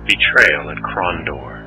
Betrayal at Krondor.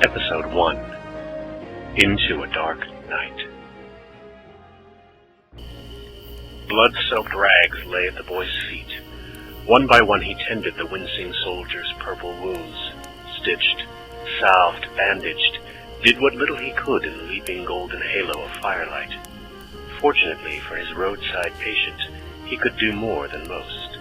Episode 1. Into a Dark Night. Blood-soaked rags lay at the boy's feet. One by one he tended the wincing soldier's purple wounds, stitched, salved, bandaged, did what little he could in the leaping golden halo of firelight. Fortunately for his roadside patient, he could do more than most.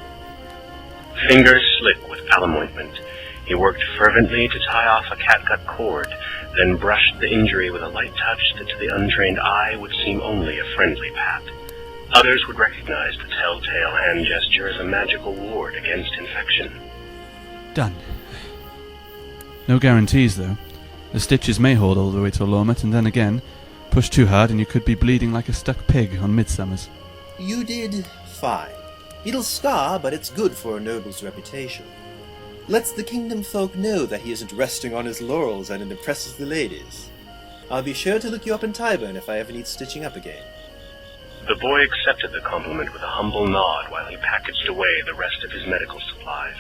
Fingers slick with alum ointment, he worked fervently to tie off a catgut cord, then brushed the injury with a light touch that to the untrained eye would seem only a friendly pat. Others would recognize the telltale hand gesture as a magical ward against infection. Done. No guarantees, though. The stitches may hold all the way to Lormet, and then again, push too hard and you could be bleeding like a stuck pig on Midsummer's. You did fine. It'll scar, but it's good for a noble's reputation. Lets the kingdom folk know that he isn't resting on his laurels, and it impresses the ladies. I'll be sure to look you up in Tyburn if I ever need stitching up again. The boy accepted the compliment with a humble nod while he packaged away the rest of his medical supplies.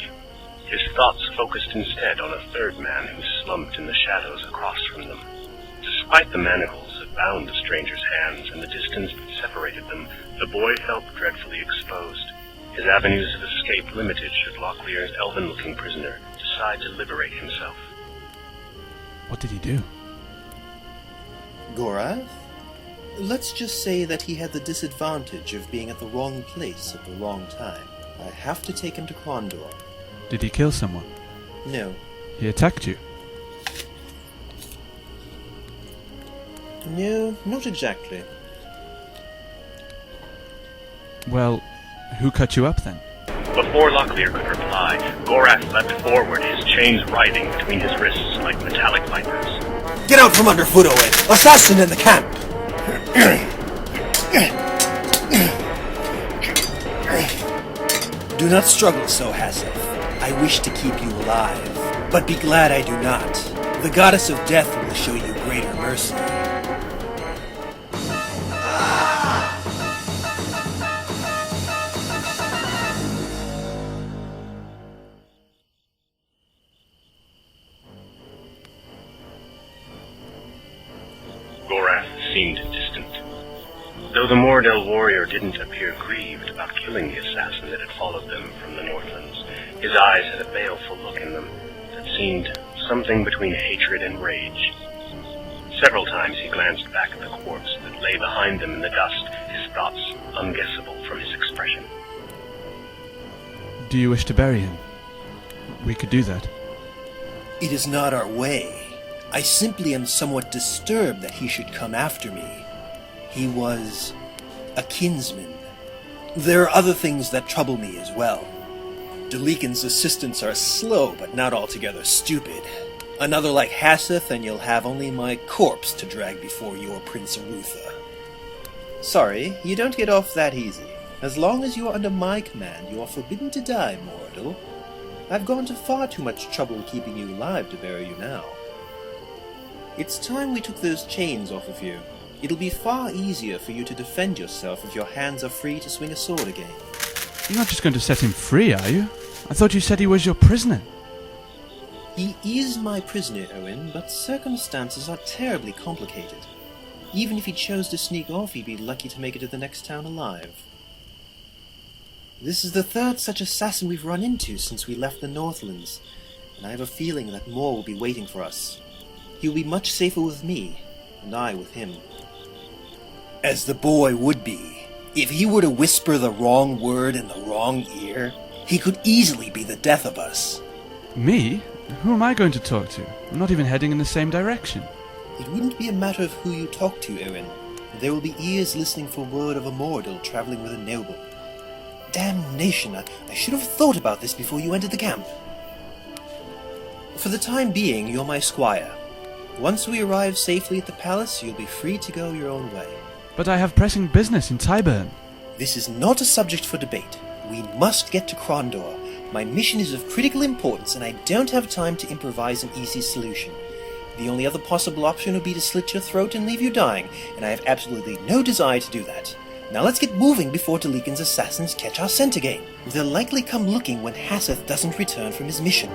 His thoughts focused instead on a third man who slumped in the shadows across from them. Despite the manacles that bound the stranger's hands and the distance that separated them, the boy felt dreadfully exposed. His avenues of escape limited should Locklear's elven-looking prisoner decide to liberate himself. What did he do? Gorath? Let's just say that he had the disadvantage of being at the wrong place at the wrong time. I have to take him to Krondor. Did he kill someone? No. He attacked you? No, not exactly. Well, who cut you up then? Before Locklear could reply, Gorath leapt forward, his chains writhing between his wrists like metallic vipers. Get out from underfoot, Owen! Assassin in the camp! Do not struggle so, Haseth. I wish to keep you alive, but be glad I do not. The goddess of death will show you greater mercy. Gorath seemed distant. Though the Mordell warrior didn't appear grieved about killing the assassin that had followed them from the Northlands, his eyes had a baleful look in them that seemed something between hatred and rage. Several times he glanced back at the corpse that lay behind them in the dust, his thoughts unguessable from his expression. Do you wish to bury him? We could do that. It is not our way. I simply am somewhat disturbed that he should come after me. He was a kinsman. There are other things that trouble me as well. Delican's assistants are slow, but not altogether stupid. Another like Haseth, and you'll have only my corpse to drag before your Prince Arutha. Sorry, you don't get off that easy. As long as you are under my command, you are forbidden to die, mortal. I've gone to far too much trouble keeping you alive to bury you now. It's time we took those chains off of you. It'll be far easier for you to defend yourself if your hands are free to swing a sword again. You're not just going to set him free, are you? I thought you said he was your prisoner. He is my prisoner, Owen, but circumstances are terribly complicated. Even if he chose to sneak off, he'd be lucky to make it to the next town alive. This is the third such assassin we've run into since we left the Northlands, and I have a feeling that more will be waiting for us. He'll be much safer with me, and I with him. As the boy would be. If he were to whisper the wrong word in the wrong ear, he could easily be the death of us. Me? Who am I going to talk to? I'm not even heading in the same direction. It wouldn't be a matter of who you talk to, Owen. There will be ears listening for word of a mortal traveling with a noble. Damnation, I should have thought about this before you entered the camp. For the time being, you're my squire. Once we arrive safely at the palace, you'll be free to go your own way. But I have pressing business in Tyburn. This is not a subject for debate. We must get to Krondor. My mission is of critical importance, and I don't have time to improvise an easy solution. The only other possible option would be to slit your throat and leave you dying, and I have absolutely no desire to do that. Now let's get moving before Daleekan's assassins catch our scent again. They'll likely come looking when Hasseth doesn't return from his mission.